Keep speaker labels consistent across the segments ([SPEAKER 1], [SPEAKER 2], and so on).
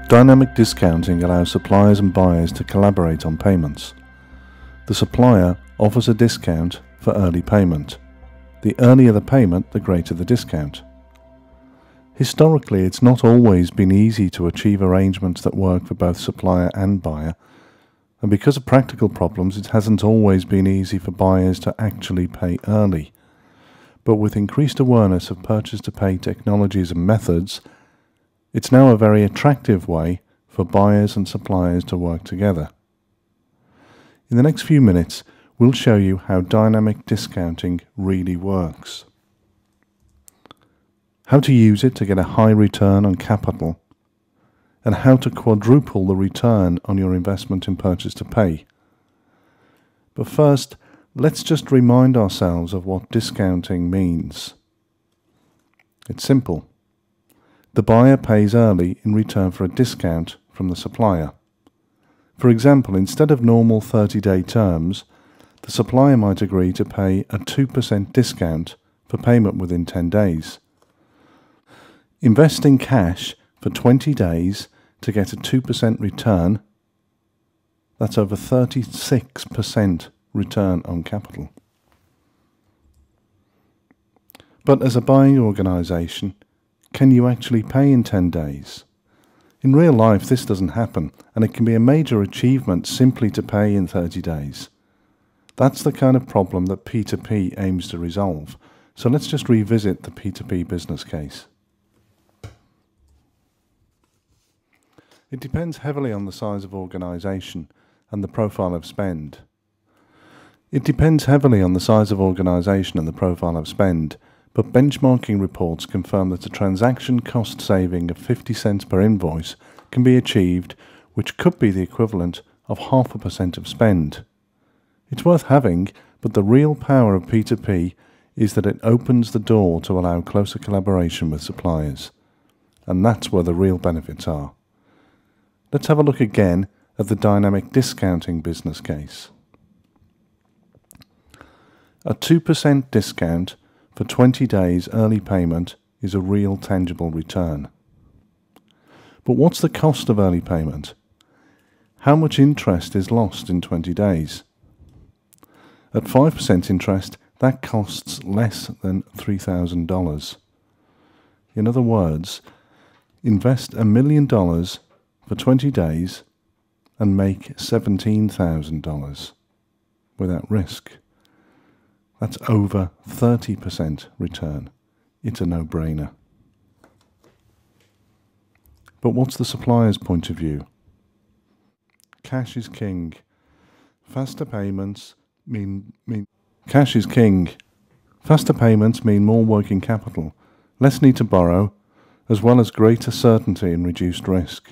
[SPEAKER 1] Dynamic discounting allows suppliers and buyers to collaborate on payments. The supplier offers a discount for early payment. The earlier the payment, the greater the discount. Historically, it's not always been easy to achieve arrangements that work for both supplier and buyer, and because of practical problems, it hasn't always been easy for buyers to actually pay early. But with increased awareness of purchase-to-pay technologies and methods, it's now a very attractive way for buyers and suppliers to work together. In the next few minutes, we'll show you how dynamic discounting really works, how to use it to get a high return on capital, and how to quadruple the return on your investment in purchase-to-pay. But first, let's just remind ourselves of what discounting means. It's simple. The buyer pays early in return for a discount from the supplier. For example, instead of normal 30-day terms, the supplier might agree to pay a 2% discount for payment within 10 days. Invest in cash for 20 days to get a 2% return, that's over 36% return on capital. But as a buying organisation, can you actually pay in 10 days? In real life, this doesn't happen, and it can be a major achievement simply to pay in 30 days. That's the kind of problem that P2P aims to resolve. So let's just revisit the P2P business case. It depends heavily on the size of organisation and the profile of spend. But benchmarking reports confirm that a transaction cost saving of 50 cents per invoice can be achieved, which could be the equivalent of 0.5% of spend. It's worth having, but the real power of P2P is that it opens the door to allow closer collaboration with suppliers. And that's where the real benefits are. Let's have a look again at the dynamic discounting business case. A 2% discount for 20 days early payment is a real tangible return. But what's the cost of early payment? How much interest is lost in 20 days? At 5% interest, that costs less than $3,000. In other words, invest $1 million for 20 days and make $17,000 without risk. That's over 30% return. It's a no-brainer. But what's the supplier's point of view? Cash is king. Faster payments mean more working capital, less need to borrow, as well as greater certainty and reduced risk.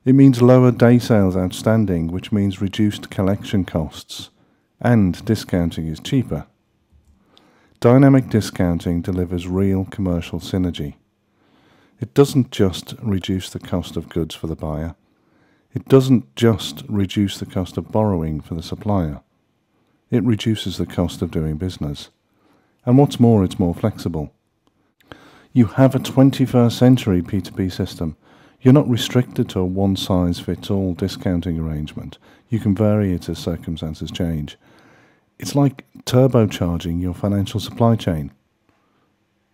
[SPEAKER 1] It means lower day sales outstanding, which means reduced collection costs. And discounting is cheaper. Dynamic discounting delivers real commercial synergy. It doesn't just reduce the cost of goods for the buyer. It doesn't just reduce the cost of borrowing for the supplier. It reduces the cost of doing business. And what's more, it's more flexible. You have a 21st century P2P system. You're not restricted to a one-size-fits-all discounting arrangement. You can vary it as circumstances change. It's like turbocharging your financial supply chain.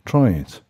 [SPEAKER 1] Try it.